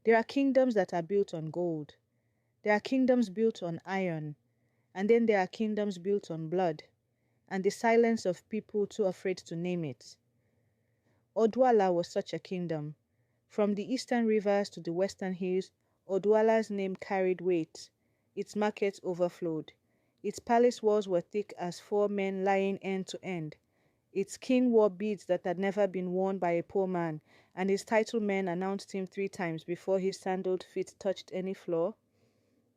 There are kingdoms that are built on gold. There are kingdoms built on iron. And then there are kingdoms built on blood, and the silence of people too afraid to name it. Odwala was such a kingdom. From the eastern rivers to the western hills, Odwala's name carried weight. Its markets overflowed. Its palace walls were thick as four men lying end to end. Its king wore beads that had never been worn by a poor man, and his title men announced him 3 times before his sandaled feet touched any floor.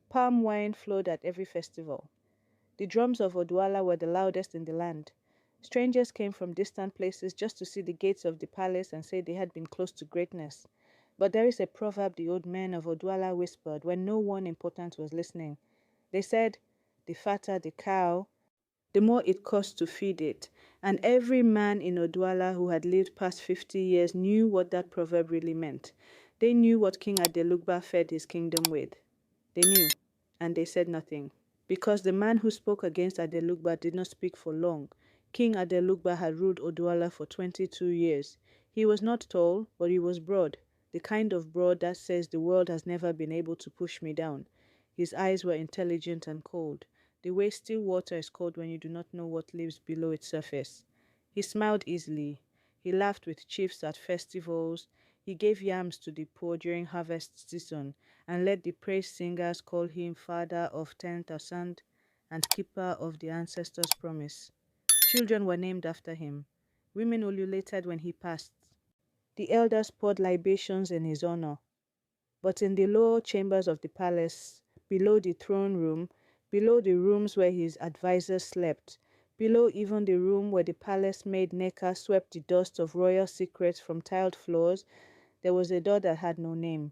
Palm wine flowed at every festival. The drums of Odwala were the loudest in the land. Strangers came from distant places just to see the gates of the palace and say they had been close to greatness. But there is a proverb the old men of Odwala whispered when no one important was listening. They said, "The fatter the cow, the more it costs to feed it." And every man in Odwala who had lived past 50 years knew what that proverb really meant. They knew what King Adelugba fed his kingdom with. They knew, and they said nothing. Because the man who spoke against Adelugba did not speak for long. King Adelugba had ruled Odwala for 22 years. He was not tall, but he was broad, the kind of broad that says the world has never been able to push me down. His eyes were intelligent and cold, the way still water is cold when you do not know what lives below its surface. He smiled easily. He laughed with chiefs at festivals. He gave yams to the poor during harvest season, and let the praise singers call him Father of 10,000 and Keeper of the Ancestors' Promise. Children were named after him. Women ululated when he passed. The elders poured libations in his honor. But in the lower chambers of the palace, below the throne room, below the rooms where his advisors slept, below even the room where the palace maid Neka swept the dust of royal secrets from tiled floors, there was a door that had no name.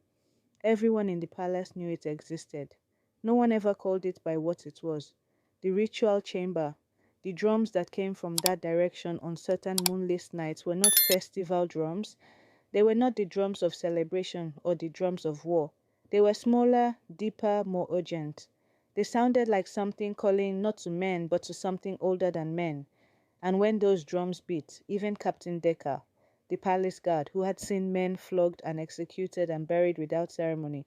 Everyone in the palace knew it existed. No one ever called it by what it was. The ritual chamber. The drums that came from that direction on certain moonless nights were not festival drums. They were not the drums of celebration or the drums of war. They were smaller, deeper, more urgent. They sounded like something calling not to men but to something older than men. And when those drums beat, even Captain Decker, the palace guard, who had seen men flogged and executed and buried without ceremony,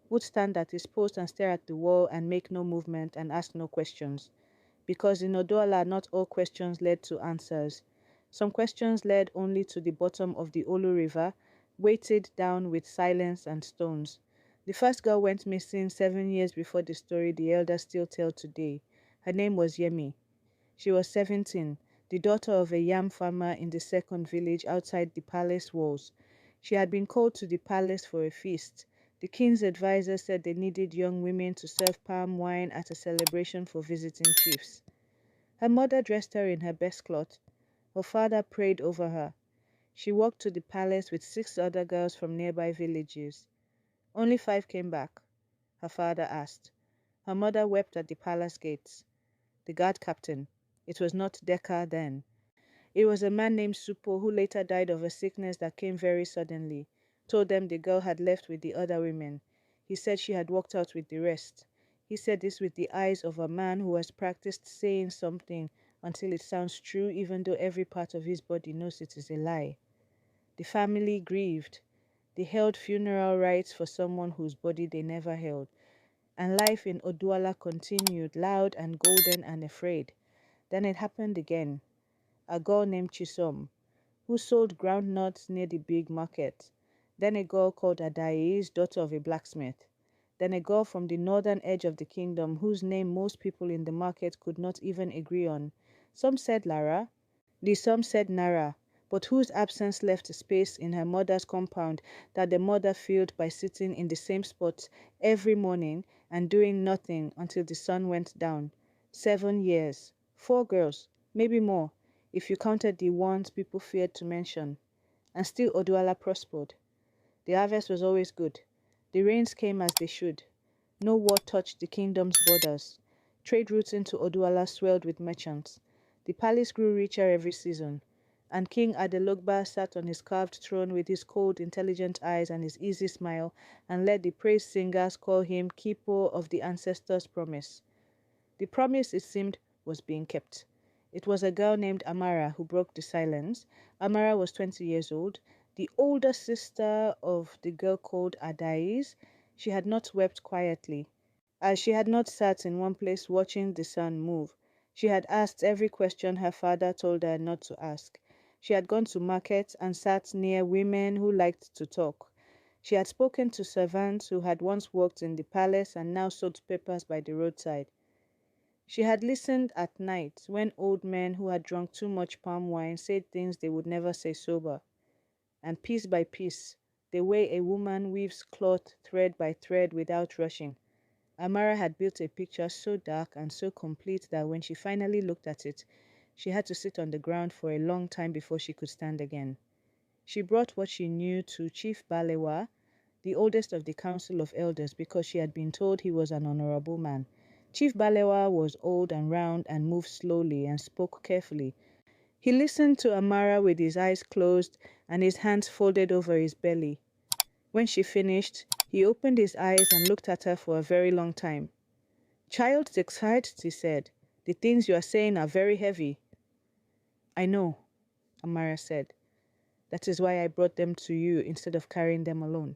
would stand at his post and stare at the wall and make no movement and ask no questions. Because in Odoala, not all questions led to answers. Some questions led only to the bottom of the Olu River, weighted down with silence and stones. The first girl went missing 7 years before the story the elders still tell today. Her name was Yemi. She was 17, the daughter of a yam farmer in the second village outside the palace walls. She had been called to the palace for a feast. The king's advisor said they needed young women to serve palm wine at a celebration for visiting chiefs. Her mother dressed her in her best cloth. Her father prayed over her. She walked to the palace with 6 other girls from nearby villages. Only 5 came back, her father asked. Her mother wept at the palace gates. The guard captain, it was not Decca then. It was a man named Supo who later died of a sickness that came very suddenly, told them the girl had left with the other women. He said she had walked out with the rest. He said this with the eyes of a man who has practiced saying something until it sounds true even though every part of his body knows it is a lie. The family grieved. They held funeral rites for someone whose body they never held. And life in Odwala continued, loud and golden and afraid. Then it happened again. A girl named Chisom, who sold groundnuts near the big market. Then a girl called Adais, daughter of a blacksmith. Then a girl from the northern edge of the kingdom, whose name most people in the market could not even agree on. Some said Lara, some said Nara, but whose absence left a space in her mother's compound that the mother filled by sitting in the same spot every morning and doing nothing until the sun went down. 7 years. 4 girls, maybe more, if you counted the ones people feared to mention. And still Oduala prospered. The harvest was always good. The rains came as they should. No war touched the kingdom's borders. Trade routes into Oduala swelled with merchants. The palace grew richer every season. And King Adelugba sat on his carved throne with his cold, intelligent eyes and his easy smile, and let the praise singers call him Keeper of the Ancestors' Promise. The promise, it seemed, was being kept. It was a girl named Amara who broke the silence. Amara was 20 years old. the older sister of the girl called Adais. She had not wept quietly, as she had not sat in one place watching the sun move. She had asked every question her father told her not to ask. She had gone to market and sat near women who liked to talk. She had spoken to servants who had once worked in the palace and now sold papers by the roadside. She had listened at night when old men who had drunk too much palm wine said things they would never say sober. And piece by piece, the way a woman weaves cloth thread by thread without rushing, Amara had built a picture so dark and so complete that when she finally looked at it, she had to sit on the ground for a long time before she could stand again. She brought what she knew to Chief Balewa, the oldest of the Council of Elders, because she had been told he was an honorable man. Chief Balewa was old and round and moved slowly and spoke carefully. He listened to Amara with his eyes closed and his hands folded over his belly. When she finished, he opened his eyes and looked at her for a very long time. "Child, takes heart," he said. "The things you are saying are very heavy." "I know," Amara said. "That is why I brought them to you instead of carrying them alone."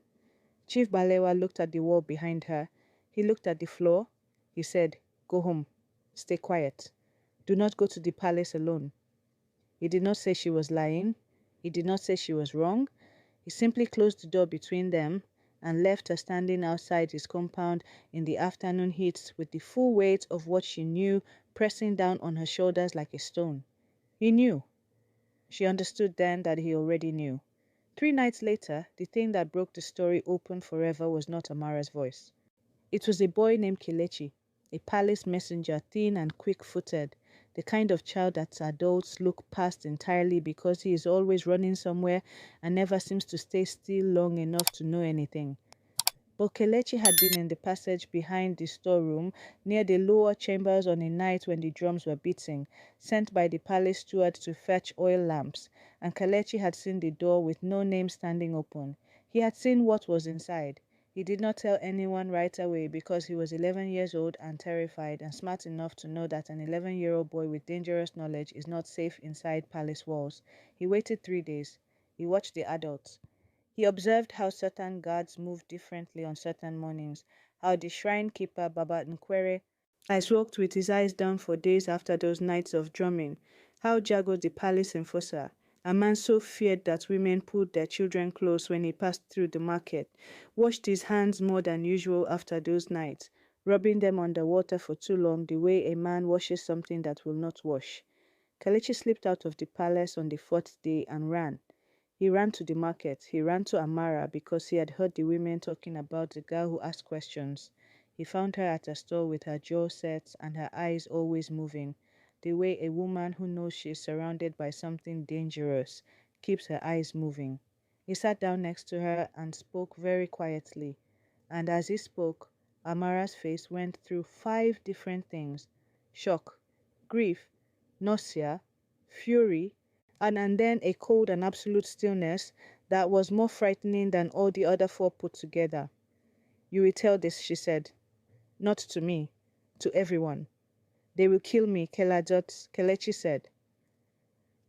Chief Balewa looked at the wall behind her. He looked at the floor. He said, "Go home. Stay quiet. Do not go to the palace alone." He did not say she was lying. He did not say she was wrong. He simply closed the door between them and left her standing outside his compound in the afternoon heat with the full weight of what she knew pressing down on her shoulders like a stone. He knew. She understood then that he already knew. 3 nights later, the thing that broke the story open forever was not Amara's voice. It was a boy named Kelechi, a palace messenger, thin and quick-footed, the kind of child that adults look past entirely because he is always running somewhere and never seems to stay still long enough to know anything. But Kelechi had been in the passage behind the storeroom, near the lower chambers on a night when the drums were beating, sent by the palace steward to fetch oil lamps, and Kelechi had seen the door with no name standing open. He had seen what was inside. He did not tell anyone right away because he was 11 years old and terrified and smart enough to know that an 11-year-old boy with dangerous knowledge is not safe inside palace walls. He waited 3 days. He watched the adults. He observed how certain guards moved differently on certain mornings, how the shrine keeper Baba Nkwere has walked with his eyes down for days after those nights of drumming, how Jago the palace enforcer, a man so feared that women pulled their children close when he passed through the market, washed his hands more than usual after those nights, rubbing them under water for too long the way a man washes something that will not wash. Kelechi slipped out of the palace on the 4th day and ran. He ran to the market. He ran to Amara because he had heard the women talking about the girl who asked questions. He found her at a store with her jaw set and her eyes always moving, the way a woman who knows she is surrounded by something dangerous keeps her eyes moving. He sat down next to her and spoke very quietly. And as he spoke, Amara's face went through 5 different things: shock, grief, nausea, fury, and then a cold and absolute stillness that was more frightening than all the other 4 put together. "You will tell this," she said. "Not to me, to everyone." "They will kill me," Kelechi said.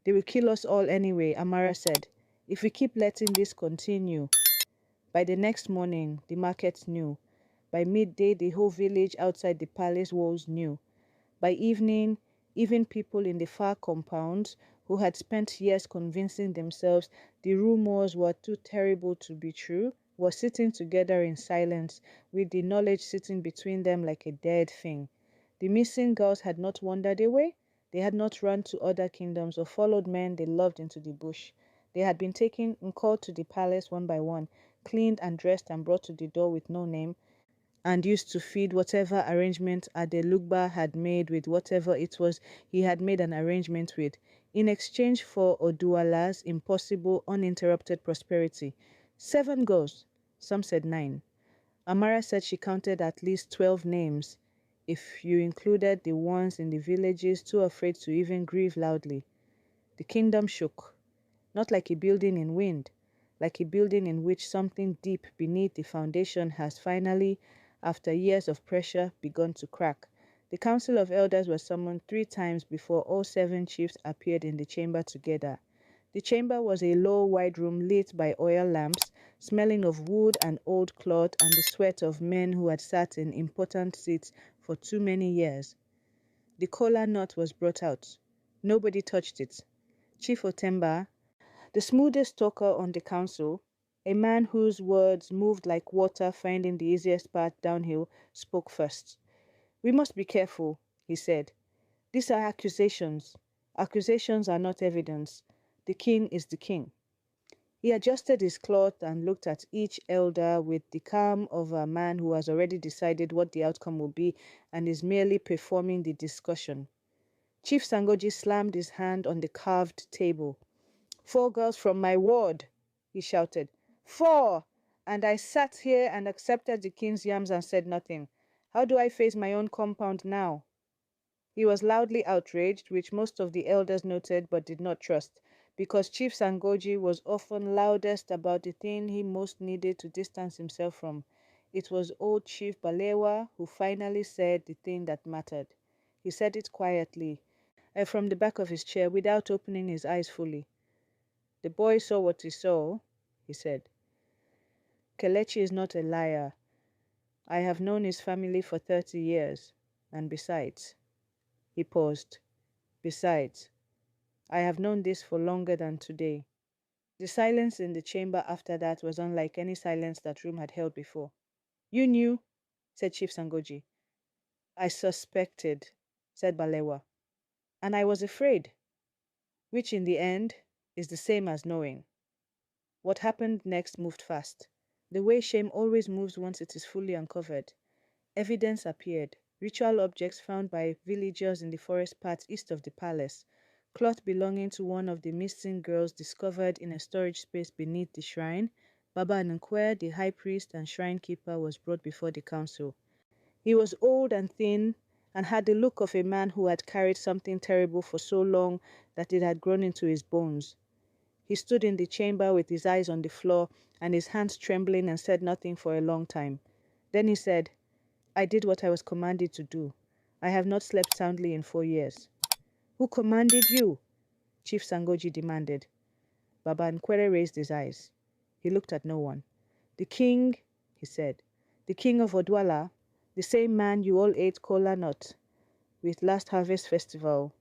"They will kill us all anyway," Amara said, "if we keep letting this continue." By the next morning, the market knew. By midday, the whole village outside the palace walls knew. By evening, even people in the far compounds who had spent years convincing themselves the rumors were too terrible to be true were sitting together in silence, with the knowledge sitting between them like a dead thing. The missing girls had not wandered away. They had not run to other kingdoms or followed men they loved into the bush. They had been taken and called to the palace one by one, cleaned and dressed and brought to the door with no name, and used to feed whatever arrangement Adelugba had made with whatever it was he had made an arrangement with, in exchange for Oduala's impossible, uninterrupted prosperity. 7 girls, some said 9. Amara said she counted at least 12 names, if you included the ones in the villages too afraid to even grieve loudly. The kingdom shook, not like a building in wind, like a building in which something deep beneath the foundation has finally, after years of pressure, begun to crack. The council of elders was summoned 3 times before all 7 chiefs appeared in the chamber together. The chamber was a low, wide room lit by oil lamps, smelling of wood and old cloth and the sweat of men who had sat in important seats for too many years. The kola nut was brought out. Nobody touched it. Chief Otemba, the smoothest talker on the council, a man whose words moved like water finding the easiest path downhill, spoke first. "We must be careful," he said. "These are accusations. Accusations are not evidence. The king is the king." He adjusted his cloth and looked at each elder with the calm of a man who has already decided what the outcome will be and is merely performing the discussion. Chief Sangoji slammed his hand on the carved table. "4 girls from my ward," he shouted. 4! And I sat here and accepted the king's yams and said nothing. How do I face my own compound now? He was loudly outraged, which most of the elders noted but did not trust, because Chief Sangoji was often loudest about the thing he most needed to distance himself from. It was old Chief Balewa who finally said the thing that mattered. He said it quietly, from the back of his chair, without opening his eyes fully. "The boy saw what he saw," he said. "Kelechi is not a liar. I have known his family for 30 years, and besides..." He paused. "Besides, I have known this for longer than today." The silence in the chamber after that was unlike any silence that room had held before. "You knew," said Chief Sangoji. "I suspected," said Balewa. "And I was afraid, which in the end is the same as knowing." What happened next moved fast, the way shame always moves once it is fully uncovered. Evidence appeared, ritual objects found by villagers in the forest path east of the palace, cloth belonging to one of the missing girls discovered in a storage space beneath the shrine. Baba Nkwe, the high priest and shrine keeper, was brought before the council. He was old and thin and had the look of a man who had carried something terrible for so long that it had grown into his bones. He stood in the chamber with his eyes on the floor and his hands trembling and said nothing for a long time. Then he said, "I did what I was commanded to do. I have not slept soundly in 4 years." "Who commanded you?" Chief Sangoji demanded. Baba Nkwere raised his eyes. He looked at no one. "The king," he said, "the king of Odwala, the same man you all ate kola nut with last harvest festival."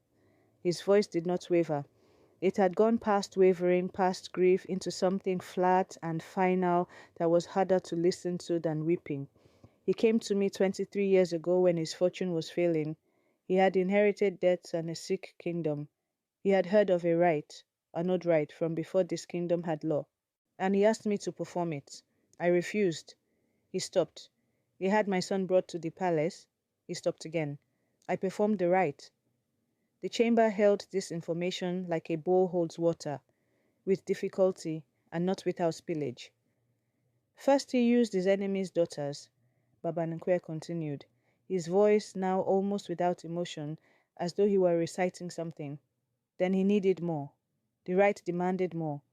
His voice did not waver. It had gone past wavering, past grief, into something flat and final that was harder to listen to than weeping. "He came to me 23 years ago when his fortune was failing. He had inherited debts and a sick kingdom. He had heard of a rite, an old rite from before this kingdom had law, and he asked me to perform it. I refused." He stopped. "He had my son brought to the palace." He stopped again. "I performed the rite." The chamber held this information like a bowl holds water, with difficulty and not without spillage. "First he used his enemy's daughters," Baba Nkwe continued, his voice now almost without emotion, as though he were reciting something. "Then he needed more. The rite demanded more.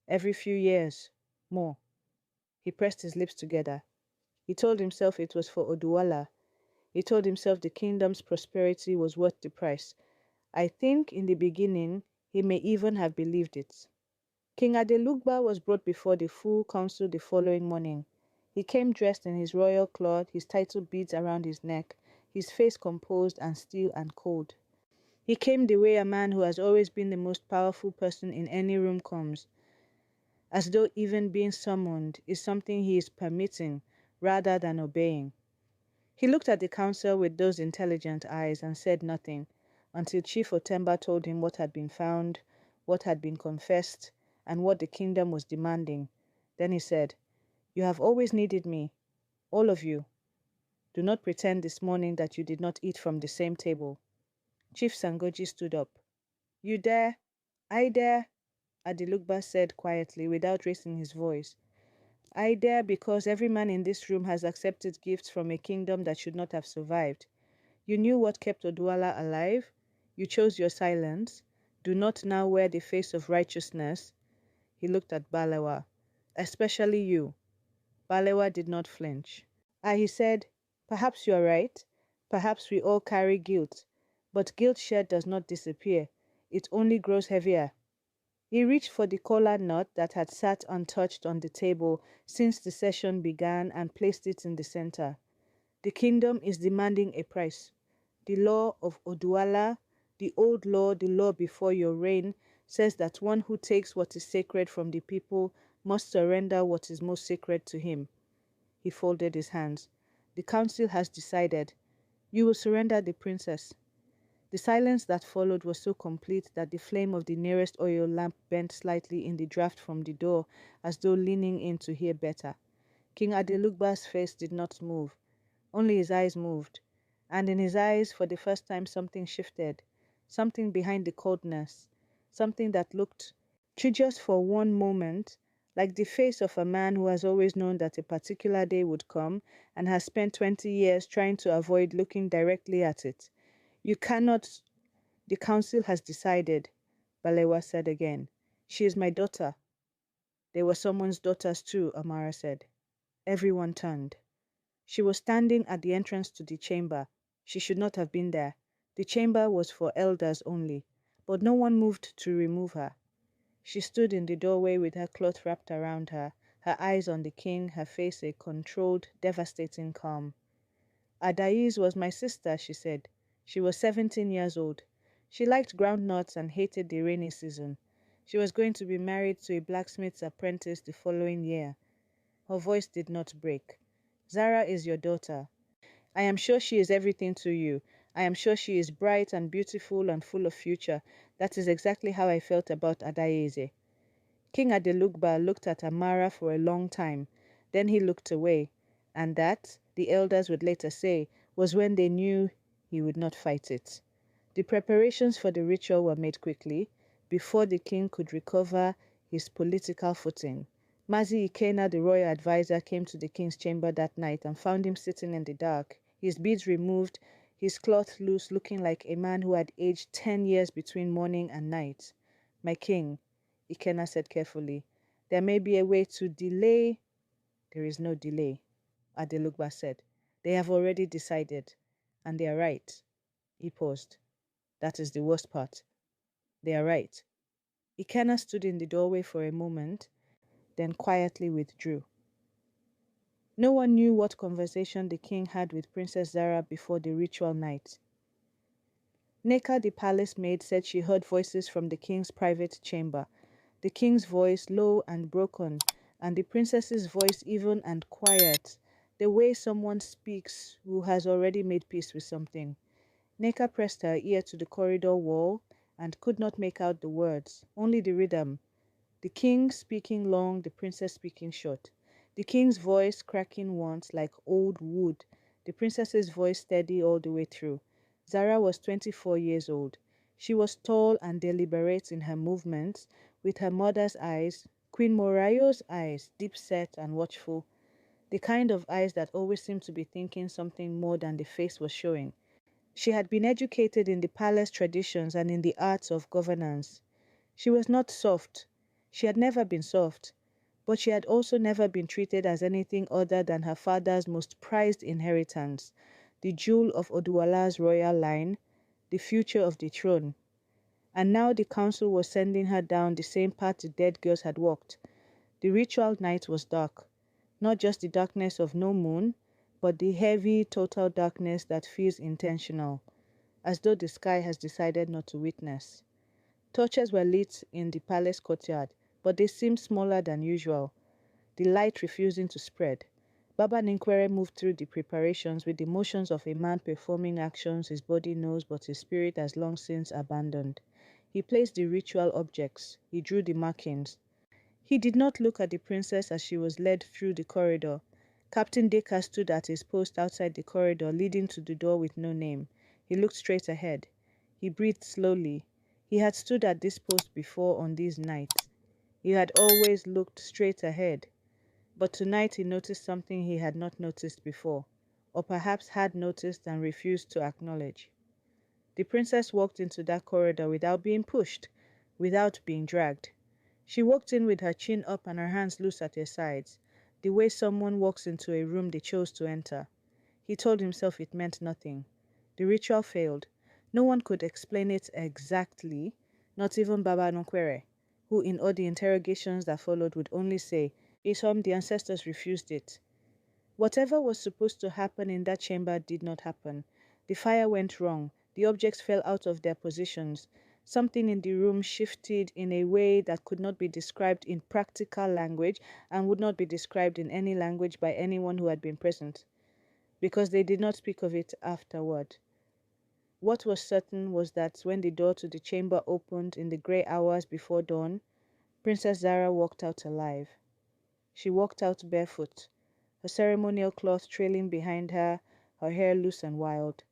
Every few years, more." He pressed his lips together. He told himself it was for Oduwala. He told himself the kingdom's prosperity was worth the price. I think in the beginning he may even have believed it. King Adelugba was brought before the full council the following morning. He came dressed in his royal cloth, his title beads around his neck, his face composed and still and cold. He came the way a man who has always been the most powerful person in any room comes, as though even being summoned is something he is permitting rather than obeying. He looked at the council with those intelligent eyes and said nothing, until Chief Otemba told him what had been found, what had been confessed, and what the kingdom was demanding. Then he said, "You have always needed me, all of you. Do not pretend this morning that you did not eat from the same table." Chief Sangoji stood up. "You dare? I dare?" Adelugba said quietly, without raising his voice. "I dare because every man in this room has accepted gifts from a kingdom that should not have survived. You knew what kept Odwala alive. You chose your silence. Do not now wear the face of righteousness." He looked at Balewa. "Especially you." Balewa did not flinch. He said, "Perhaps you are right. Perhaps we all carry guilt. But guilt shared does not disappear. It only grows heavier." He reached for the kola nut that had sat untouched on the table since the session began and placed it in the center. The kingdom is demanding a price. The law of Oduala, the old law, the law before your reign, says that one who takes what is sacred from the people must surrender what is most sacred to him. He folded his hands. The council has decided. You will surrender the princess. The silence that followed was so complete that the flame of the nearest oil lamp bent slightly in the draught from the door, as though leaning in to hear better. King Adelugba's face did not move. Only his eyes moved. And in his eyes, for the first time, something shifted. Something behind the coldness. Something that looked, just for one moment, like the face of a man who has always known that a particular day would come and has spent 20 years trying to avoid looking directly at it. You cannot. The council has decided, Balewa said again. She is my daughter. They were someone's daughters too, Amara said. Everyone turned. She was standing at the entrance to the chamber. She should not have been there. The chamber was for elders only, but no one moved to remove her. She stood in the doorway with her cloth wrapped around her, her eyes on the king, her face a controlled, devastating calm. Adais was my sister, she said. She was 17 years old. She liked groundnuts and hated the rainy season. She was going to be married to a blacksmith's apprentice the following year. Her voice did not break. Zarah is your daughter. I am sure she is everything to you. I am sure she is bright and beautiful and full of future. That is exactly how I felt about Adaize. King Adelugba looked at Amara for a long time. Then he looked away. And that, the elders would later say, was when they knew he would not fight it. The preparations for the ritual were made quickly, before the king could recover his political footing. Mazi Ikena, the royal advisor, came to the king's chamber that night and found him sitting in the dark, his beads removed, his cloth loose, looking like a man who had aged 10 years between morning and night. My king, Ikena said carefully, there may be a way to delay. There is no delay, Adelugba said. They have already decided, and they are right. He paused. That is the worst part. They are right. Ikena stood in the doorway for a moment, then quietly withdrew. No one knew what conversation the king had with Princess Zarah before the ritual night. Neka, the palace maid, said she heard voices from the king's private chamber. The king's voice, low and broken, and the princess's voice, even and quiet, the way someone speaks who has already made peace with something. Neka pressed her ear to the corridor wall and could not make out the words, only the rhythm. The king speaking long, the princess speaking short. The king's voice cracking once like old wood, the princess's voice steady all the way through. Zarah was 24 years old. She was tall and deliberate in her movements, with her mother's eyes, Queen Morayo's eyes, deep-set and watchful, the kind of eyes that always seemed to be thinking something more than the face was showing. She had been educated in the palace traditions and in the arts of governance. She was not soft. She had never been soft, but she had also never been treated as anything other than her father's most prized inheritance, the jewel of Oduwala's royal line, the future of the throne. And now the council was sending her down the same path the dead girls had walked. The ritual night was dark, not just the darkness of no moon, but the heavy, total darkness that feels intentional, as though the sky has decided not to witness. Torches were lit in the palace courtyard, but they seemed smaller than usual, the light refusing to spread. Baba Ninkwere moved through the preparations with the motions of a man performing actions his body knows but his spirit has long since abandoned. He placed the ritual objects. He drew the markings. He did not look at the princess as she was led through the corridor. Captain Dacre stood at his post outside the corridor leading to the door with no name. He looked straight ahead. He breathed slowly. He had stood at this post before on these nights. He had always looked straight ahead. But tonight he noticed something he had not noticed before, or perhaps had noticed and refused to acknowledge. The princess walked into that corridor without being pushed, without being dragged. She walked in with her chin up and her hands loose at her sides, the way someone walks into a room they chose to enter. He told himself it meant nothing. The ritual failed. No one could explain it exactly, not even Baba Nkwere. who in all the interrogations that followed would only say, Isom, the ancestors refused it. Whatever was supposed to happen in that chamber did not happen. The fire went wrong. The objects fell out of their positions. Something in the room shifted in a way that could not be described in practical language and would not be described in any language by anyone who had been present, because they did not speak of it afterward. What was certain was that when the door to the chamber opened in the grey hours before dawn, Princess Zarah walked out alive. She walked out barefoot, her ceremonial cloth trailing behind her, her hair loose and wild.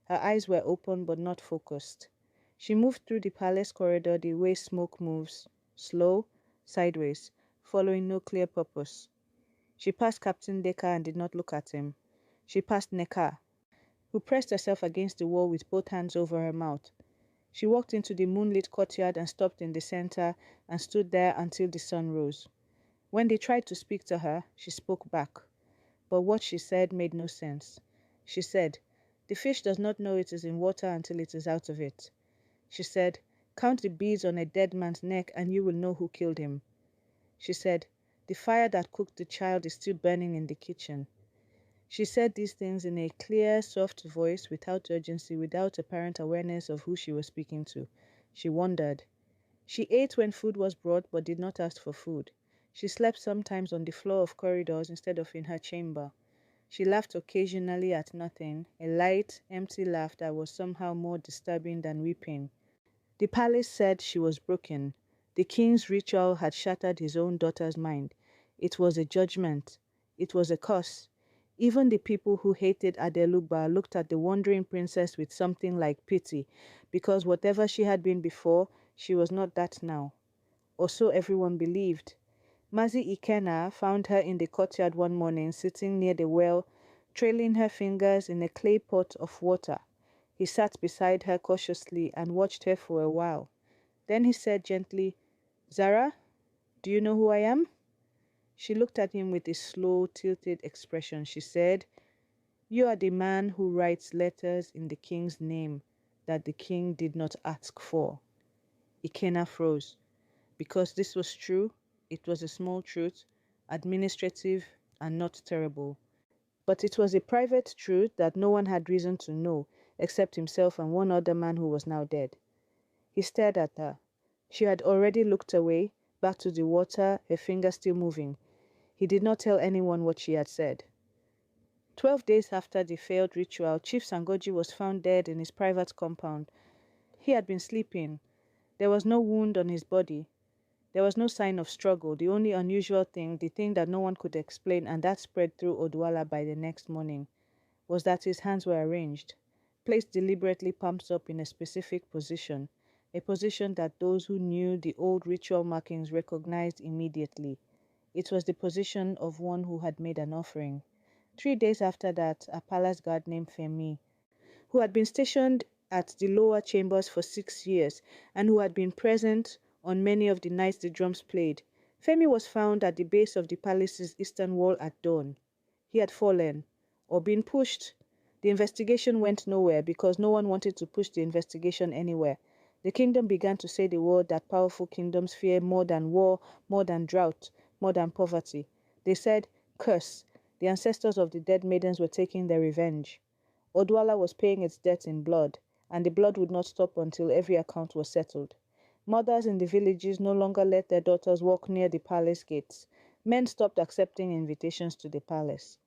Her eyes were open but not focused. She moved through the palace corridor the way smoke moves, slow, sideways, following no clear purpose. She passed Captain Deka and did not look at him. She passed Neka, who pressed herself against the wall with both hands over her mouth. She walked into the moonlit courtyard and stopped in the center and stood there until the sun rose. When they tried to speak to her, she spoke back. But what she said made no sense. She said, "The fish does not know it is in water until it is out of it." She said, "Count the beads on a dead man's neck and you will know who killed him." She said, "The fire that cooked the child is still burning in the kitchen." She said these things in a clear, soft voice, without urgency, without apparent awareness of who she was speaking to. She wondered. She ate when food was brought, but did not ask for food. She slept sometimes on the floor of corridors instead of in her chamber. She laughed occasionally at nothing, a light, empty laugh that was somehow more disturbing than weeping. The palace said she was broken. The king's ritual had shattered his own daughter's mind. It was a judgment. It was a curse. Even the people who hated Adelugba looked at the wandering princess with something like pity, because whatever she had been before, she was not that now. Or so everyone believed. Mazi Ikena found her in the courtyard one morning, sitting near the well, trailing her fingers in a clay pot of water. He sat beside her cautiously and watched her for a while. Then he said gently, "Zarah, do you know who I am?" She looked at him with a slow, tilted expression. She said, "You are the man who writes letters in the king's name that the king did not ask for." Ikena froze. Because this was true, it was a small truth, administrative and not terrible. But it was a private truth that no one had reason to know, except himself and one other man who was now dead. He stared at her. She had already looked away, back to the water, her finger still moving. He did not tell anyone what she had said. 12 days after the failed ritual, Chief Sangoji was found dead in his private compound. He had been sleeping. There was no wound on his body. There was no sign of struggle. The only unusual thing, the thing that no one could explain and that spread through Odwala by the next morning, was that his hands were arranged, placed deliberately palms up in a specific position, a position that those who knew the old ritual markings recognized immediately. It was the position of one who had made an offering. 3 days after that, a palace guard named Femi, who had been stationed at the lower chambers for 6 years and who had been present on many of the nights the drums played. Femi was found at the base of the palace's eastern wall at dawn. He had fallen, or been pushed. The investigation went nowhere because no one wanted to push the investigation anywhere. The kingdom began to say the word that powerful kingdoms fear more than war, more than drought, more than poverty. They said, "Curse." The ancestors of the dead maidens were taking their revenge. Odwala was paying its debt in blood, and the blood would not stop until every account was settled. Mothers in the villages no longer let their daughters walk near the palace gates. Men stopped accepting invitations to the palace.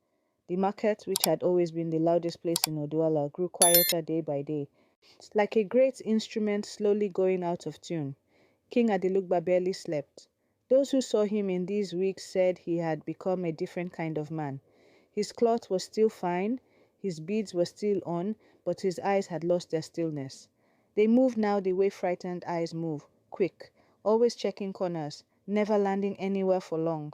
The market, which had always been the loudest place in Odwala, grew quieter day by day, like a great instrument slowly going out of tune. King Adelugba barely slept. Those who saw him in these weeks said he had become a different kind of man. His cloth was still fine, his beads were still on, but his eyes had lost their stillness. They moved now the way frightened eyes move, quick, always checking corners, never landing anywhere for long.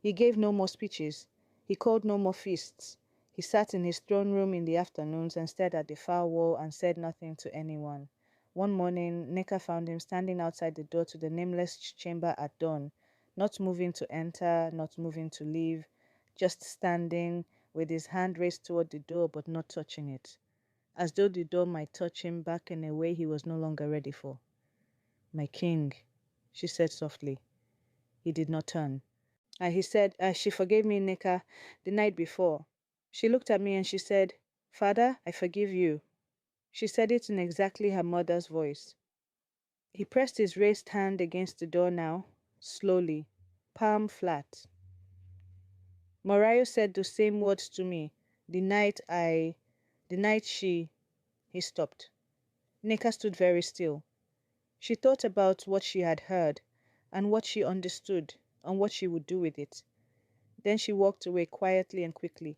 He gave no more speeches. He called no more feasts. He sat in his throne room in the afternoons and stared at the far wall and said nothing to anyone. One morning, Neka found him standing outside the door to the nameless chamber at dawn, not moving to enter, not moving to leave, just standing, with his hand raised toward the door but not touching it, as though the door might touch him back in a way he was no longer ready for. "My king," she said softly. He did not turn. He said, she forgave me, Nika, the night before. She looked at me and she said, Father, I forgive you. She said it in exactly her mother's voice. He pressed his raised hand against the door now, slowly, palm flat. Morayo said the same words to me, the night she... He stopped. Nika stood very still. She thought about what she had heard, and what she understood, and what she would do with it. Then she walked away quietly and quickly,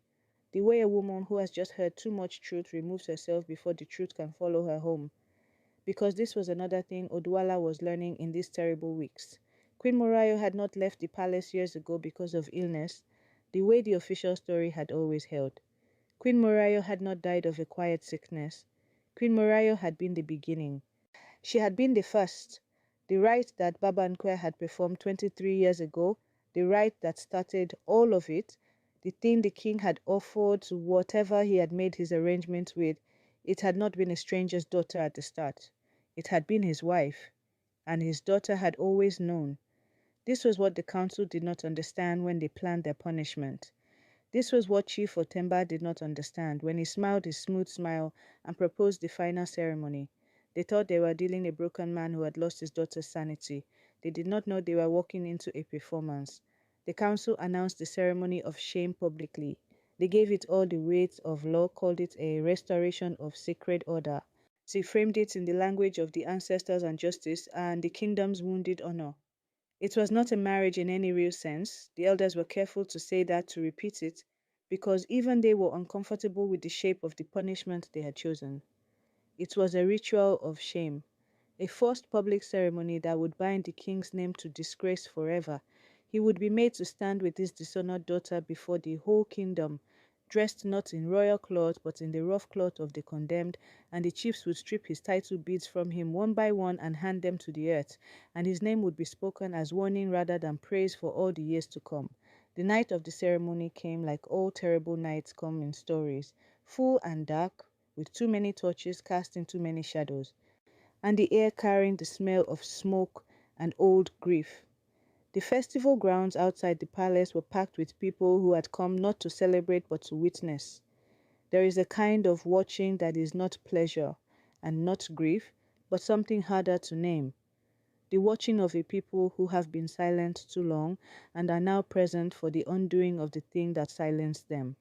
the way a woman who has just heard too much truth removes herself before the truth can follow her home. Because this was another thing Odwala was learning in these terrible weeks. Queen Morayo had not left the palace years ago because of illness, the way the official story had always held. Queen Morayo had not died of a quiet sickness. Queen Morayo had been the beginning. She had been the first. The rite that Baba Nkwe had performed 23 years ago, the rite that started all of it, the thing the king had offered to whatever he had made his arrangements with, it had not been a stranger's daughter at the start. It had been his wife, and his daughter had always known. This was what the council did not understand when they planned their punishment. This was what Chief Otemba did not understand when he smiled his smooth smile and proposed the final ceremony. They thought they were dealing a broken man who had lost his daughter's sanity. They did not know they were walking into a performance. The council announced the ceremony of shame publicly. They gave it all the weight of law, called it a restoration of sacred order. They framed it in the language of the ancestors and justice and the kingdom's wounded honor. It was not a marriage in any real sense. The elders were careful to say that, to repeat it, because even they were uncomfortable with the shape of the punishment they had chosen. It was a ritual of shame, a forced public ceremony that would bind the king's name to disgrace forever. He would be made to stand with his dishonored daughter before the whole kingdom, dressed not in royal cloth but in the rough cloth of the condemned, and the chiefs would strip his title beads from him one by one and hand them to the earth, and his name would be spoken as warning rather than praise for all the years to come. The night of the ceremony came like all terrible nights come in stories, full and dark, with too many torches casting too many shadows, and the air carrying the smell of smoke and old grief. The festival grounds outside the palace were packed with people who had come not to celebrate but to witness. There is a kind of watching that is not pleasure and not grief, but something harder to name. The watching of a people who have been silent too long and are now present for the undoing of the thing that silenced them.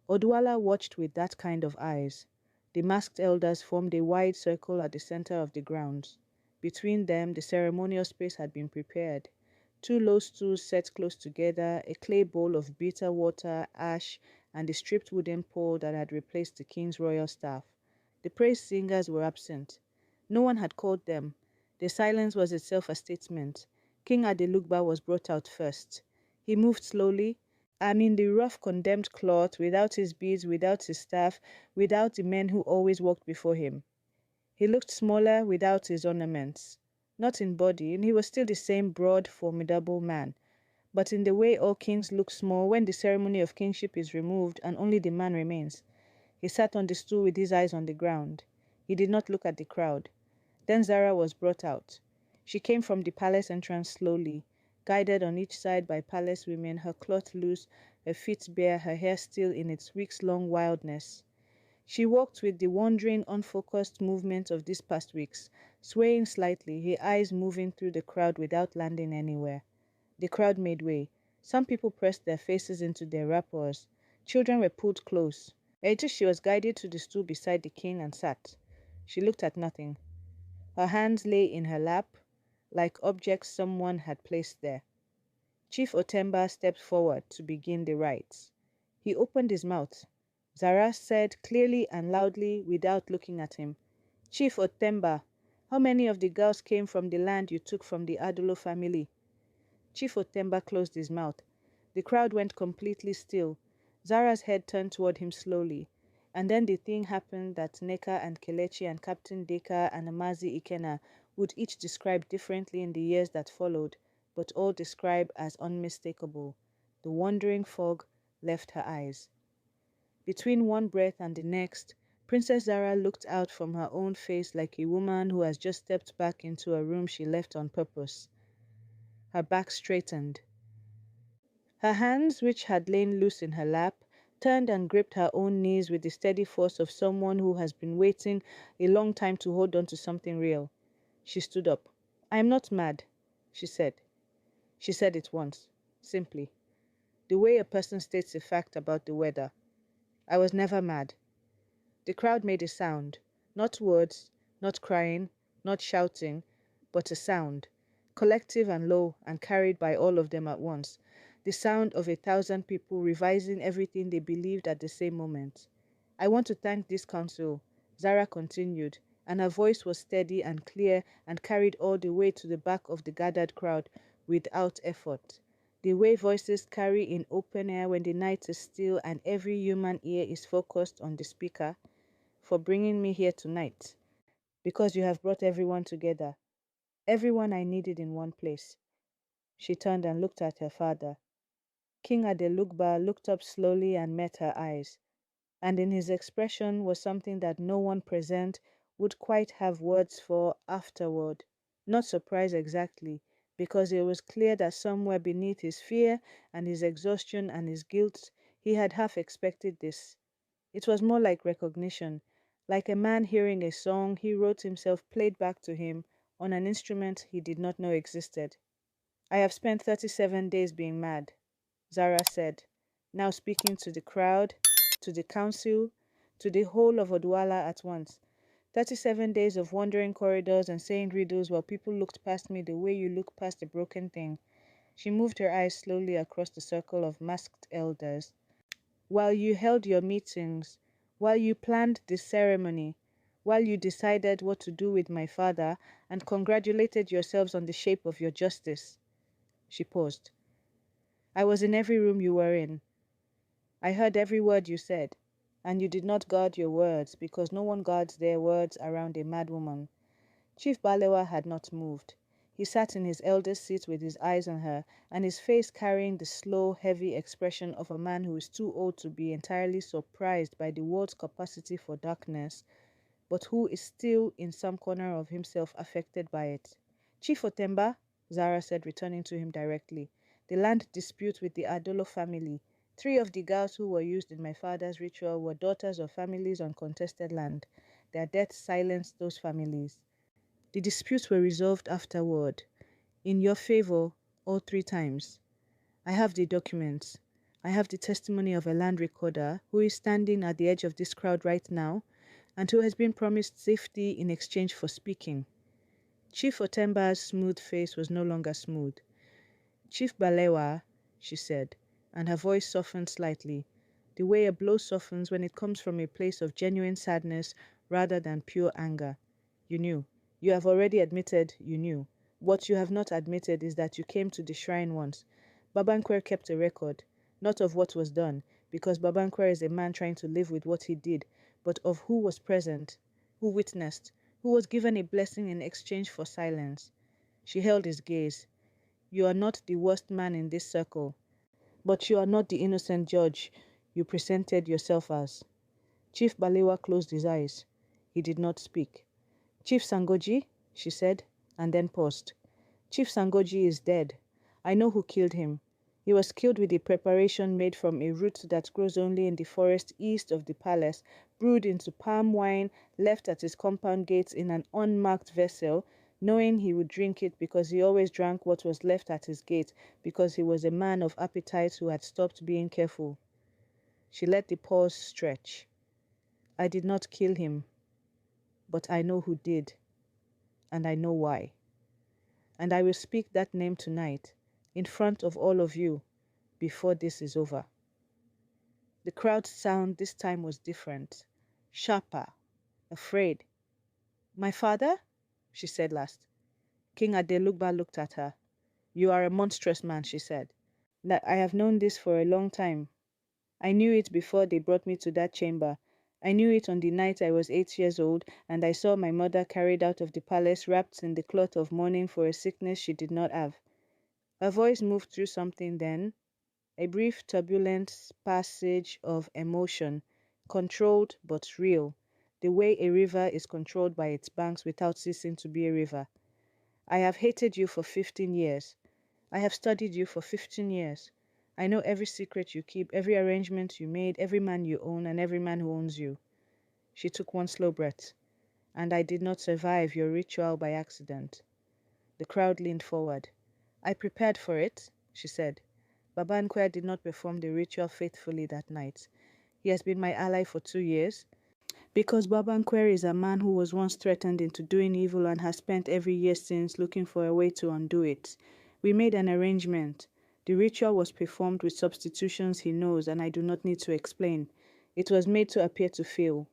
Odwala watched with that kind of eyes. The masked elders formed a wide circle at the center of the grounds. Between them, the ceremonial space had been prepared. 2 low stools set close together, a clay bowl of bitter water, ash, and the stripped wooden pole that had replaced the king's royal staff. The praise singers were absent. No one had called them. The silence was itself a statement. King Adelugba was brought out first. He moved slowly, the rough condemned cloth, without his beads, without his staff, without the men who always walked before him. He looked smaller without his ornaments. Not in body, and he was still the same broad, formidable man, but in the way all kings look small when the ceremony of kingship is removed and only the man remains. He sat on the stool with his eyes on the ground. He did not look at the crowd. Then Zarah was brought out. She came from the palace entrance slowly, guided on each side by palace women, her cloth loose, her feet bare, her hair still in its weeks-long wildness. She walked with the wandering, unfocused movement of these past weeks, swaying slightly, her eyes moving through the crowd without landing anywhere. The crowd made way. Some people pressed their faces into their wrappers. Children were pulled close. Later she was guided to the stool beside the king and sat. She looked at nothing. Her hands lay in her lap, like objects someone had placed there. Chief Otemba stepped forward to begin the rites. He opened his mouth. Zarah said clearly and loudly without looking at him, "Chief Otemba, how many of the girls came from the land you took from the Adulo family?" Chief Otemba closed his mouth. The crowd went completely still. Zarah's head turned toward him slowly. And then the thing happened that Neka and Kelechi and Captain Deka and Amazi Ikena would each describe differently in the years that followed, but all describe as unmistakable. The wandering fog left her eyes. Between one breath and the next, Princess Zara looked out from her own face like a woman who has just stepped back into a room she left on purpose. Her back straightened. Her hands, which had lain loose in her lap, turned and gripped her own knees with the steady force of someone who has been waiting a long time to hold on to something real. She stood up. "I am not mad," she said. She said it once, simply, the way a person states a fact about the weather. "I was never mad." The crowd made a sound, not words, not crying, not shouting, but a sound, collective and low and carried by all of them at once, the sound of 1,000 people revising everything they believed at the same moment. "I want to thank this council," Zara continued, and her voice was steady and clear and carried all the way to the back of the gathered crowd without effort. The way voices carry in open air when the night is still and every human ear is focused on the speaker, "for bringing me here tonight, because you have brought everyone together, everyone I needed in one place." She turned and looked at her father. King Adelugba looked up slowly and met her eyes, and in his expression was something that no one present would quite have words for afterward. Not surprise exactly, because it was clear that somewhere beneath his fear and his exhaustion and his guilt, he had half expected this. It was more like recognition, like a man hearing a song he wrote himself played back to him on an instrument he did not know existed. "I have spent 37 days being mad," Zara said, now speaking to the crowd, to the council, to the whole of Odwalla at once. 37 days of wandering corridors and saying riddles while people looked past me the way you look past a broken thing. She moved her eyes slowly across the circle of masked elders. "While you held your meetings, while you planned the ceremony, while you decided what to do with my father and congratulated yourselves on the shape of your justice." She paused. "I was in every room you were in. I heard every word you said, and you did not guard your words because no one guards their words around a mad woman." Chief Balewa had not moved. He sat in his eldest seat with his eyes on her, and his face carrying the slow, heavy expression of a man who is too old to be entirely surprised by the world's capacity for darkness, but who is still in some corner of himself affected by it. "Chief Otemba," Zara said, returning to him directly, "the land dispute with the Adolo family. 3 of the girls who were used in my father's ritual were daughters of families on contested land. Their deaths silenced those families. The disputes were resolved afterward, in your favor, all 3 times. I have the documents. I have the testimony of a land recorder who is standing at the edge of this crowd right now and who has been promised safety in exchange for speaking." Chief Otemba's smooth face was no longer smooth. "Chief Balewa," she said, and her voice softened slightly, the way a blow softens when it comes from a place of genuine sadness rather than pure anger. "You knew. You have already admitted you knew. What you have not admitted is that you came to the shrine once. Babankwer kept a record, not of what was done, because Babankwer is a man trying to live with what he did, but of who was present, who witnessed, who was given a blessing in exchange for silence." She held his gaze. "You are not the worst man in this circle, but you are not the innocent judge you presented yourself as." Chief Balewa closed his eyes. He did not speak. "Chief Sangoji," she said, and then paused. "Chief Sangoji is dead. I know who killed him. He was killed with a preparation made from a root that grows only in the forest east of the palace, brewed into palm wine, left at his compound gates in an unmarked vessel, knowing he would drink it because he always drank what was left at his gate, because he was a man of appetite who had stopped being careful." She let the pause stretch. "I did not kill him, but I know who did, and I know why. And I will speak that name tonight, in front of all of you, before this is over." The crowd's sound this time was different, sharper, afraid. "My father?" she said last. King Adelugba looked at her. "You are a monstrous man," she said. "That I have known this for a long time. I knew it before they brought me to that chamber. I knew it on the night I was 8 years old, and I saw my mother carried out of the palace wrapped in the cloth of mourning for a sickness she did not have." Her voice moved through something then, a brief turbulent passage of emotion, controlled but real, the way a river is controlled by its banks without ceasing to be a river. I have hated you for 15 years. I have studied you for 15 years. I know every secret you keep, every arrangement you made, every man you own, and every man who owns you. She took one slow breath. And I did not survive your ritual by accident. The crowd leaned forward. I prepared for it, she said. Baba Nkwe did not perform the ritual faithfully that night. He has been my ally for 2 years. Because Baba Nkwe is a man who was once threatened into doing evil and has spent every year since looking for a way to undo it. We made an arrangement. The ritual was performed with substitutions he knows, and I do not need to explain. It was made to appear to fail.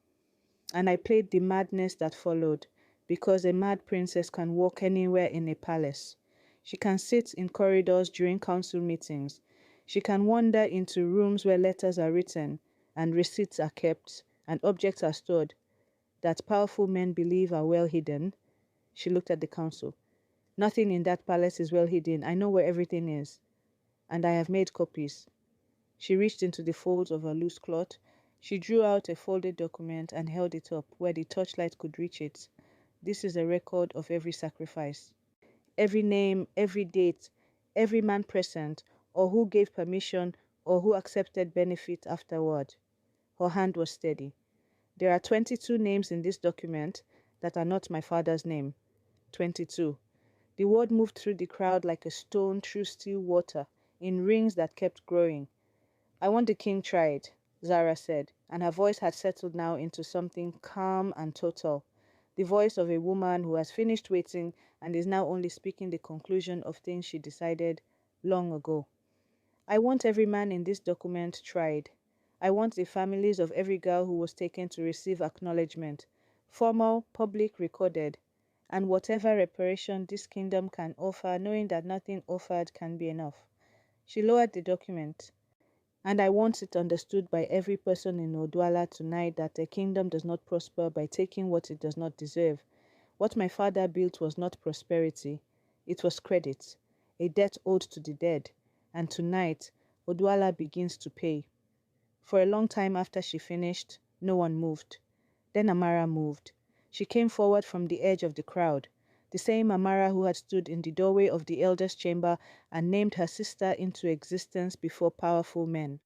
And I played the madness that followed, because a mad princess can walk anywhere in a palace. She can sit in corridors during council meetings. She can wander into rooms where letters are written, and receipts are kept, and objects are stored that powerful men believe are well hidden. She looked at the council. Nothing in that palace is well hidden. I know where everything is, and I have made copies. She reached into the folds of her loose cloth. She drew out a folded document and held it up where the torchlight could reach it. This is a record of every sacrifice. Every name, every date, every man present, or who gave permission, or who accepted benefit afterward. Her hand was steady. There are 22 names in this document that are not my father's name. 22. The word moved through the crowd like a stone through still water, in rings that kept growing. I want the king tried, Zarah said, and her voice had settled now into something calm and total. The voice of a woman who has finished waiting and is now only speaking the conclusion of things she decided long ago. I want every man in this document tried. I want the families of every girl who was taken to receive acknowledgement, formal, public, recorded, and whatever reparation this kingdom can offer, knowing that nothing offered can be enough. She lowered the document. And I want it understood by every person in Odwala tonight that a kingdom does not prosper by taking what it does not deserve. What my father built was not prosperity. It was credit, a debt owed to the dead. And tonight, Odwala begins to pay. For a long time after she finished, no one moved. Then Amara moved. She came forward from the edge of the crowd, the same Amara who had stood in the doorway of the elders' chamber and named her sister into existence before powerful men.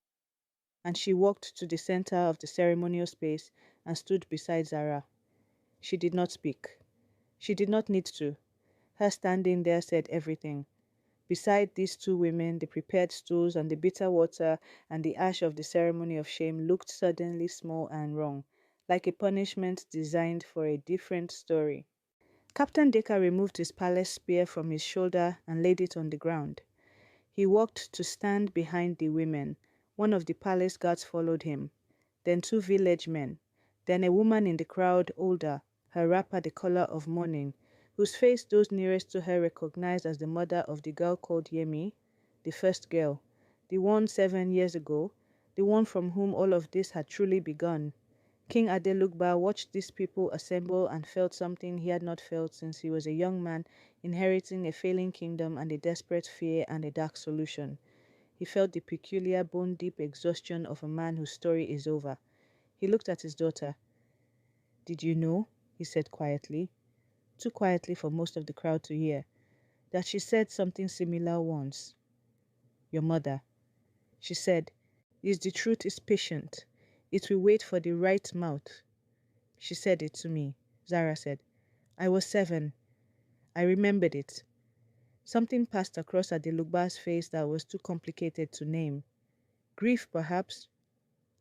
And she walked to the center of the ceremonial space and stood beside Zarah. She did not speak. She did not need to. Her standing there said everything. Beside these two women, the prepared stools and the bitter water and the ash of the ceremony of shame looked suddenly small and wrong, like a punishment designed for a different story. Captain Decker removed his palace spear from his shoulder and laid it on the ground. He walked to stand behind the women. One of the palace guards followed him, then 2 village men, then a woman in the crowd, older, her wrapper the color of mourning, whose face those nearest to her recognized as the mother of the girl called Yemi, the first girl, the one 7 years ago, the one from whom all of this had truly begun. King Adelugba watched these people assemble and felt something he had not felt since he was a young man inheriting a failing kingdom and a desperate fear and a dark solution. He felt the peculiar bone-deep exhaustion of a man whose story is over. He looked at his daughter. "Did you know," he said quietly, too quietly for most of the crowd to hear, "that she said something similar once?" "Your mother," she said, "is the truth is patient. It will wait for the right mouth." "She said it to me," Zarah said. "I was 7. I remembered it." Something passed across Adelugba's face that was too complicated to name. Grief, perhaps,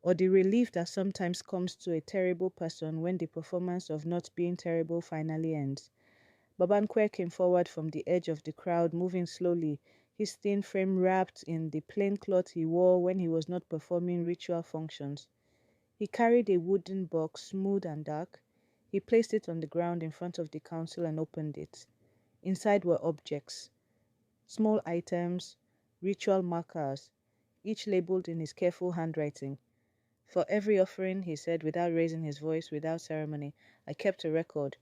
or the relief that sometimes comes to a terrible person when the performance of not being terrible finally ends. Babankwe came forward from the edge of the crowd, moving slowly, his thin frame wrapped in the plain cloth he wore when he was not performing ritual functions. He carried a wooden box, smooth and dark. He placed it on the ground in front of the council and opened it. Inside were objects, small items, ritual markers, each labeled in his careful handwriting. "For every offering," he said without raising his voice, without ceremony, "I kept a record.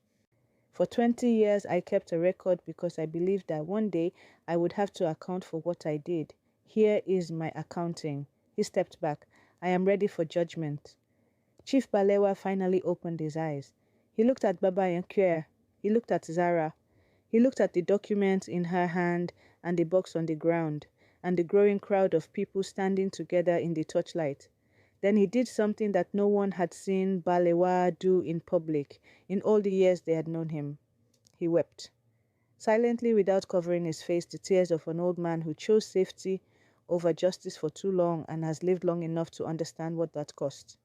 For 20 years I kept a record because I believed that one day I would have to account for what I did. Here is my accounting." He stepped back. "I am ready for judgment." Chief Balewa finally opened his eyes. He looked at Baba Yankwe. He looked at Zara. He looked at the document in her hand and the box on the ground, and the growing crowd of people standing together in the torchlight. Then he did something that no one had seen Balewa do in public in all the years they had known him. He wept. Silently, without covering his face, the tears of an old man who chose safety over justice for too long and has lived long enough to understand what that cost.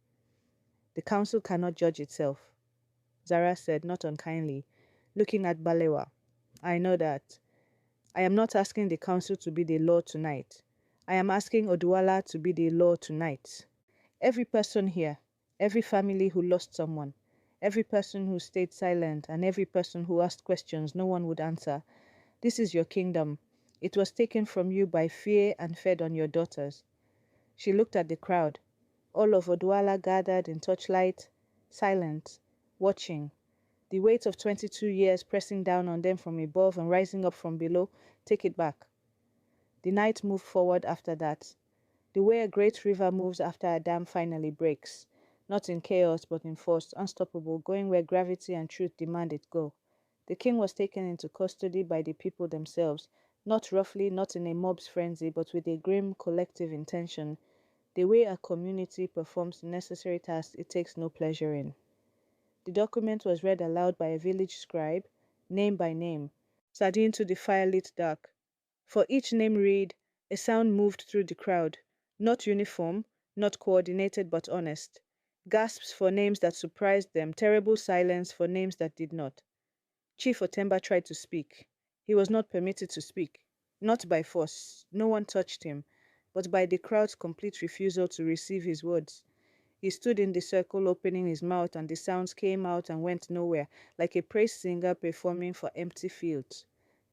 The council cannot judge itself, Zarah said, not unkindly, looking at Balewa. I know that. I am not asking the council to be the law tonight. I am asking Oduwala to be the law tonight. Every person here, every family who lost someone, every person who stayed silent, and every person who asked questions no one would answer. This is your kingdom. It was taken from you by fear and fed on your daughters. She looked at the crowd. All of Oduwala gathered in torchlight, silent, watching. The weight of 22 years pressing down on them from above and rising up from below. Take it back. The night moved forward after that. The way a great river moves after a dam finally breaks. Not in chaos, but in force, unstoppable, going where gravity and truth demand it go. The king was taken into custody by the people themselves, not roughly, not in a mob's frenzy, but with a grim collective intention. The way a community performs the necessary tasks it takes no pleasure in. The document was read aloud by a village scribe, name by name, sardine to the firelit dark. For each name read, a sound moved through the crowd, not uniform, not coordinated but honest. Gasps for names that surprised them, terrible silence for names that did not. Chief Otemba tried to speak. He was not permitted to speak. Not by force, no one touched him, but by the crowd's complete refusal to receive his words. He stood in the circle opening his mouth and the sounds came out and went nowhere, like a praise singer performing for empty fields.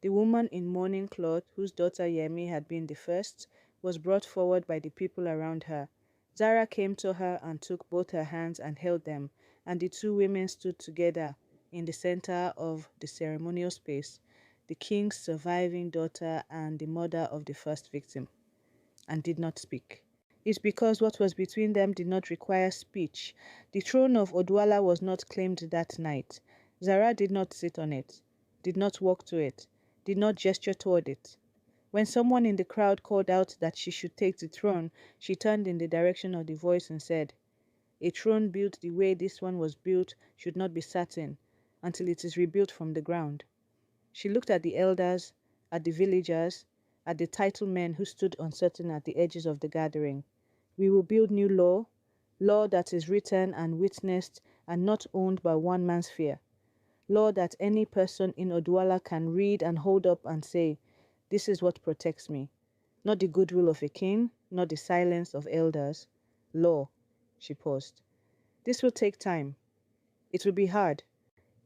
The woman in mourning cloth, whose daughter Yemi had been the first, was brought forward by the people around her. Zarah came to her and took both her hands and held them, and the two women stood together in the center of the ceremonial space, the king's surviving daughter and the mother of the first victim, and did not speak. It's because what was between them did not require speech. The throne of Odwala was not claimed that night. Zarah did not sit on it, did not walk to it, did not gesture toward it. When someone in the crowd called out that she should take the throne, she turned in the direction of the voice and said, "A throne built the way this one was built should not be sat in until it is rebuilt from the ground." She looked at the elders, at the villagers, at the title men who stood uncertain at the edges of the gathering. We will build new law, law that is written and witnessed and not owned by one man's fear. Law that any person in Odwala can read and hold up and say, "This is what protects me." Not the goodwill of a king, not the silence of elders. Law. She paused. This will take time. It will be hard.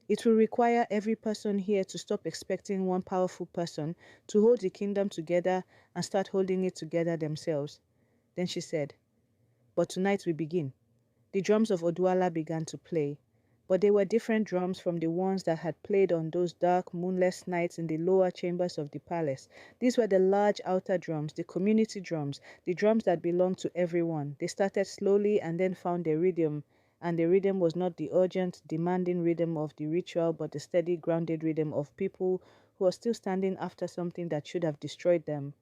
It will require every person here to stop expecting one powerful person to hold the kingdom together and start holding it together themselves. Then she said, "But tonight we begin." The drums of Odwala began to play, but they were different drums from the ones that had played on those dark, moonless nights in the lower chambers of the palace. These were the large outer drums, the community drums, the drums that belonged to everyone. They started slowly and then found their rhythm, and the rhythm was not the urgent, demanding rhythm of the ritual, but the steady, grounded rhythm of people who are still standing after something that should have destroyed them.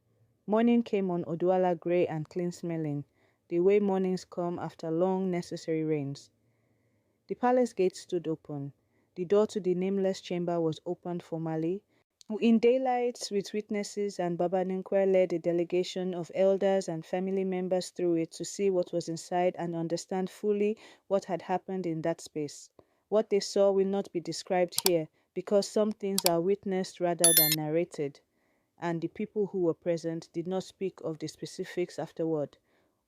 Morning came on Odwala, grey and clean-smelling, the way mornings come after long, necessary rains. The palace gate stood open. The door to the nameless chamber was opened formally. In daylight, with witnesses, and Baba Ninkwe led a delegation of elders and family members through it to see what was inside and understand fully what had happened in that space. What they saw will not be described here, because some things are witnessed rather than narrated, and the people who were present did not speak of the specifics afterward,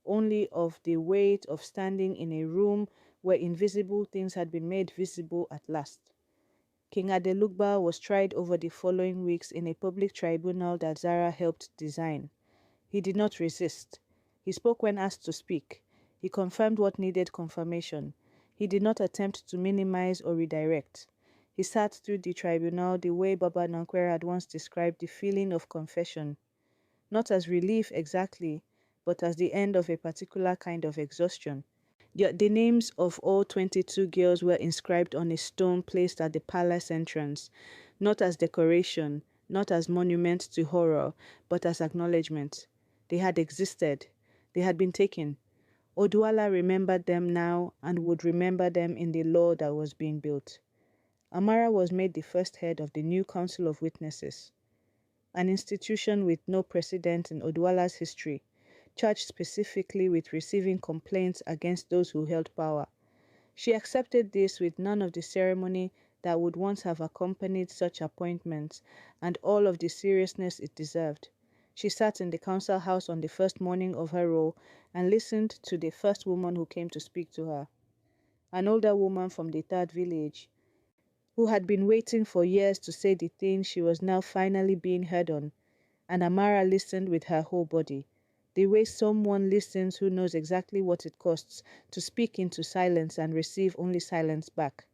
only of the weight of standing in a room where invisible things had been made visible at last. King Adelugba was tried over the following weeks in a public tribunal that Zarah helped design. He did not resist. He spoke when asked to speak. He confirmed what needed confirmation. He did not attempt to minimize or redirect. He sat through the tribunal the way Baba Nankwer had once described the feeling of confession, not as relief exactly, but as the end of a particular kind of exhaustion. The names of all 22 girls were inscribed on a stone placed at the palace entrance, not as decoration, not as monument to horror, but as acknowledgement. They had existed. They had been taken. Oduala remembered them now and would remember them in the law that was being built. Amara was made the first head of the new Council of Witnesses, an institution with no precedent in Oduala's history, charged specifically with receiving complaints against those who held power. She accepted this with none of the ceremony that would once have accompanied such appointments and all of the seriousness it deserved. She sat in the council house on the first morning of her role and listened to the first woman who came to speak to her, an older woman from the third village, who had been waiting for years to say the thing she was now finally being heard on, and Amara listened with her whole body, the way someone listens who knows exactly what it costs to speak into silence and receive only silence back.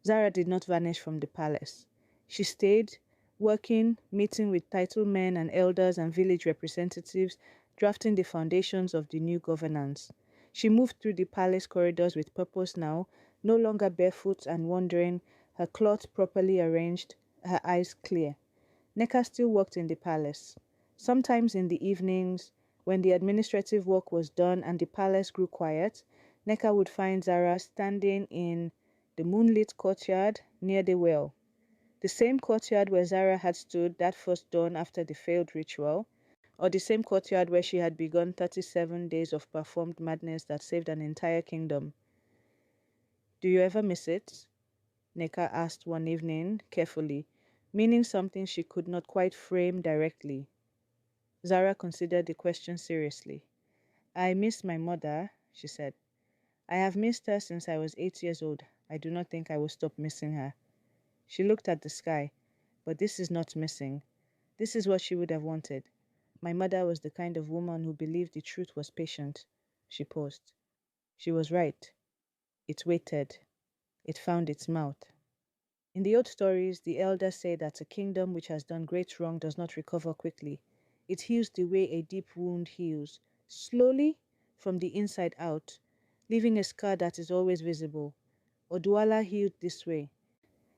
Zarah did not vanish from the palace. She stayed, working, meeting with title men and elders and village representatives, drafting the foundations of the new governance. She moved through the palace corridors with purpose now, no longer barefoot and wandering, her cloth properly arranged, her eyes clear. Neka still worked in the palace. Sometimes in the evenings, when the administrative work was done and the palace grew quiet, Neka would find Zarah standing in the moonlit courtyard near the well. The same courtyard where Zarah had stood that first dawn after the failed ritual, or the same courtyard where she had begun 37 days of performed madness that saved an entire kingdom. "Do you ever miss it?" Neka asked one evening, carefully, meaning something she could not quite frame directly. Zarah considered the question seriously. "I miss my mother," she said. "I have missed her since I was 8 years old. I do not think I will stop missing her." She looked at the sky. "But this is not missing. This is what she would have wanted. My mother was the kind of woman who believed the truth was patient." She paused. She was right. It waited. It found its mouth. In the old stories, the elders say that a kingdom which has done great wrong does not recover quickly. It heals the way a deep wound heals, slowly, from the inside out, leaving a scar that is always visible. Oduala healed this way.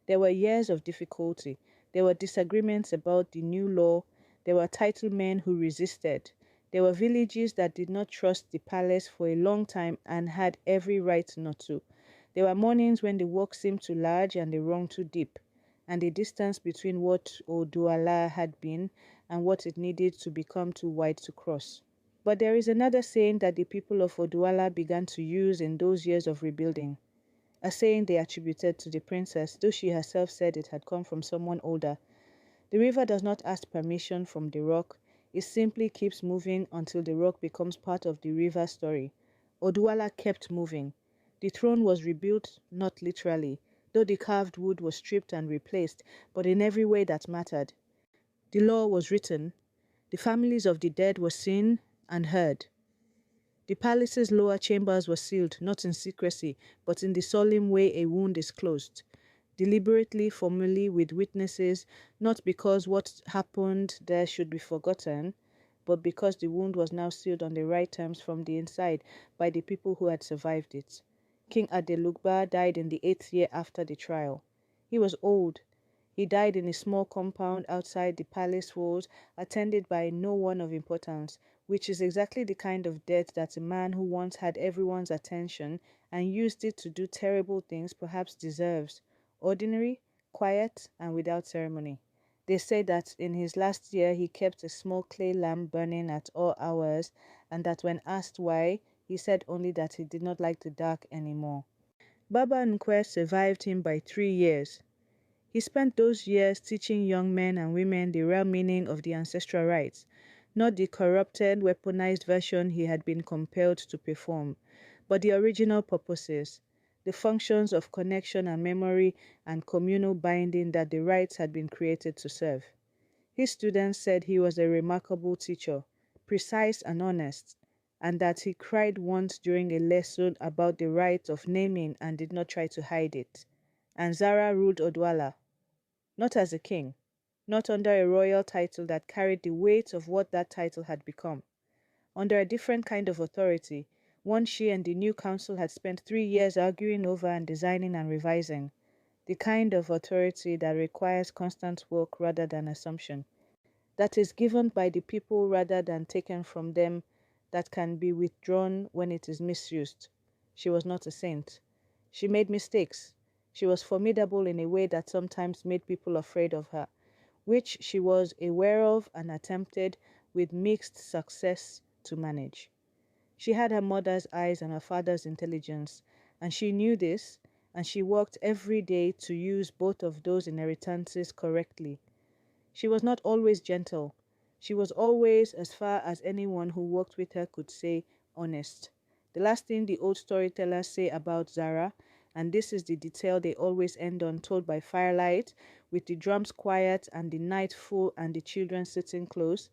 There were years of difficulty. There were disagreements about the new law. There were title men who resisted. There were villages that did not trust the palace for a long time and had every right not to. There were mornings when the work seemed too large and the wrong too deep, and the distance between what Oduala had been and what it needed to become too wide to cross. But there is another saying that the people of Oduala began to use in those years of rebuilding, a saying they attributed to the princess, though she herself said it had come from someone older. The river does not ask permission from the rock, it simply keeps moving until the rock becomes part of the river story. Oduala kept moving. The throne was rebuilt, not literally, though the carved wood was stripped and replaced, but in every way that mattered. The law was written. The families of the dead were seen and heard. The palace's lower chambers were sealed, not in secrecy, but in the solemn way a wound is closed. Deliberately, formally, with witnesses, not because what happened there should be forgotten, but because the wound was now sealed on the right terms from the inside by the people who had survived it. King Adelugba died in the 8th year after the trial. He was old. He died in a small compound outside the palace walls, attended by no one of importance, which is exactly the kind of death that a man who once had everyone's attention and used it to do terrible things perhaps deserves. Ordinary, quiet, and without ceremony. They say that in his last year he kept a small clay lamp burning at all hours, and that when asked why, he said only that he did not like the dark anymore. Baba Nkwe survived him by 3 years. He spent those years teaching young men and women the real meaning of the ancestral rites, not the corrupted, weaponized version he had been compelled to perform, but the original purposes, the functions of connection and memory and communal binding that the rites had been created to serve. His students said he was a remarkable teacher, precise and honest, and that he cried once during a lesson about the right of naming and did not try to hide it. And Zarah ruled Odwala, not as a king, not under a royal title that carried the weight of what that title had become, under a different kind of authority, one she and the new council had spent 3 years arguing over and designing and revising, the kind of authority that requires constant work rather than assumption, that is given by the people rather than taken from them, that can be withdrawn when it is misused. She was not a saint. She made mistakes. She was formidable in a way that sometimes made people afraid of her, which she was aware of and attempted with mixed success to manage. She had her mother's eyes and her father's intelligence, and she knew this, and she worked every day to use both of those inheritances correctly. She was not always gentle. She was always, as far as anyone who worked with her could say, honest. The last thing the old storytellers say about Zarah, and this is the detail they always end on, told by firelight, with the drums quiet and the night full and the children sitting close,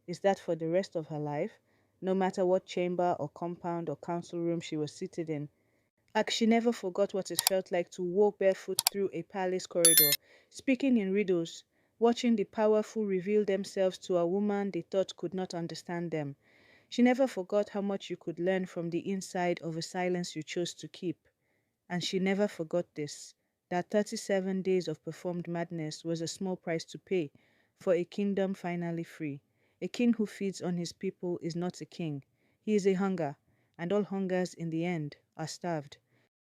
is that for the rest of her life, no matter what chamber or compound or council room she was seated in, she never forgot what it felt like to walk barefoot through a palace corridor, speaking in riddles, watching the powerful reveal themselves to a woman they thought could not understand them. She never forgot how much you could learn from the inside of a silence you chose to keep. And she never forgot this, that 37 days of performed madness was a small price to pay for a kingdom finally free. A king who feeds on his people is not a king. He is a hunger, and all hungers in the end are starved.